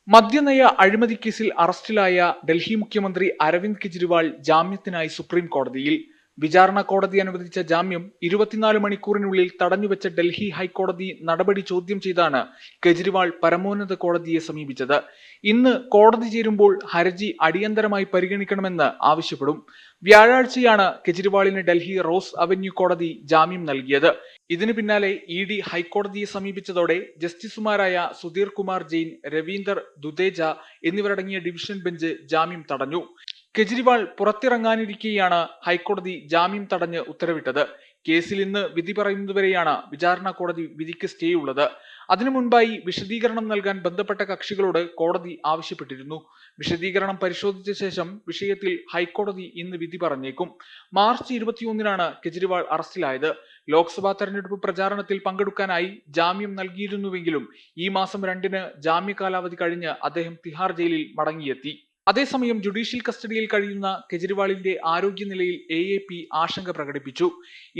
മദ്യനയ അഴിമതി കേസിൽ അറസ്റ്റിലായ ഡൽഹി മുഖ്യമന്ത്രി അരവിന്ദ് കെജ്രിവാൾ ജാമ്യത്തിനായി സുപ്രീം കോടതിയിൽ. വിചാരണ കോടതി അനുവദിച്ച ജാമ്യം 24 മണിക്കൂറിനുള്ളിൽ തടഞ്ഞുവെച്ച ഡൽഹി ഹൈക്കോടതി നടപടി ചോദ്യം ചെയ്താണ് കെജ്രിവാൾ പരമോന്നത കോടതിയെ സമീപിച്ചത്. ഇന്ന് കോടതി ചേരുമ്പോൾ ഹർജി അടിയന്തരമായി പരിഗണിക്കണമെന്ന് ആവശ്യപ്പെടും. വ്യാഴാഴ്ചയാണ് കെജ്രിവാളിന് ഡൽഹി റോസ് അവന്യൂ കോടതി ജാമ്യം നൽകിയത്. ഇതിന് പിന്നാലെ ഇഡി ഹൈക്കോടതിയെ സമീപിച്ചതോടെ ജസ്റ്റിസുമാരായ സുധീർ കുമാർ ജെയിൻ, രവീന്ദർ ദുദേജ എന്നിവരടങ്ങിയ ഡിവിഷൻ ബെഞ്ച് ജാമ്യം തടഞ്ഞു. കെജ്രിവാൾ പുറത്തിറങ്ങാനിരിക്കെയാണ് ഹൈക്കോടതി ജാമ്യം തടഞ്ഞ് ഉത്തരവിട്ടത്. കേസിൽ ഇന്ന് വിധി പറയുന്നതുവരെയാണ് വിചാരണ കോടതി വിധിക്ക് സ്റ്റേ ഉള്ളത്. അതിനു മുൻപായി വിശദീകരണം നൽകാൻ ബന്ധപ്പെട്ട കക്ഷികളോട് കോടതി ആവശ്യപ്പെട്ടിരുന്നു. വിശദീകരണം പരിശോധിച്ച ശേഷം വിഷയത്തിൽ ഹൈക്കോടതി ഇന്ന് വിധി പറഞ്ഞേക്കും. മാർച്ച് 21-നാണ് കെജ്രിവാൾ അറസ്റ്റിലായത്. ലോക്സഭാ തെരഞ്ഞെടുപ്പ് പ്രചാരണത്തിൽ പങ്കെടുക്കാനായി ജാമ്യം നൽകിയിരുന്നുവെങ്കിലും ഈ മാസം 2-ന് ജാമ്യ കാലാവധി കഴിഞ്ഞ് അദ്ദേഹം തിഹാർ ജയിലിൽ മടങ്ങിയെത്തി. അതേസമയം ജുഡീഷ്യൽ കസ്റ്റഡിയിൽ കഴിയുന്ന കെജ്രിവാളിന്റെ ആരോഗ്യനിലയിൽ AAP ആശങ്ക പ്രകടിപ്പിച്ചു.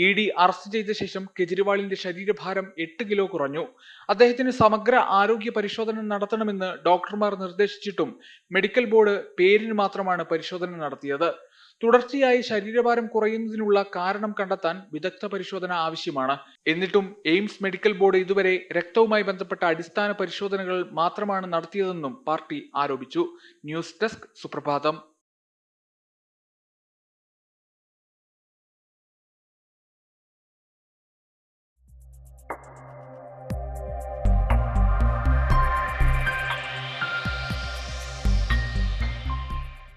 ഇഡി അറസ്റ്റ് ചെയ്ത ശേഷം കെജ്രിവാളിന്റെ ശരീരഭാരം 8 കിലോ കുറഞ്ഞു. അദ്ദേഹത്തിന് സമഗ്ര ആരോഗ്യ പരിശോധന നടത്തണമെന്ന് ഡോക്ടർമാർ നിർദ്ദേശിച്ചിട്ടും മെഡിക്കൽ ബോർഡ് പേരിന് മാത്രമാണ് പരിശോധന നടത്തിയത്. തുടർച്ചയായി ശരീരഭാരം കുറയുന്നതിനുള്ള കാരണം കണ്ടെത്താൻ വിദഗ്ധ പരിശോധന ആവശ്യമാണ്. എന്നിട്ടും എയിംസ് മെഡിക്കൽ ബോർഡ് ഇതുവരെ രക്തവുമായി ബന്ധപ്പെട്ട അടിസ്ഥാന പരിശോധനകൾ മാത്രമാണ് നടത്തിയതെന്നും പാർട്ടി ആരോപിച്ചു. ന്യൂസ് ഡെസ്ക് സുപ്രഭാതം.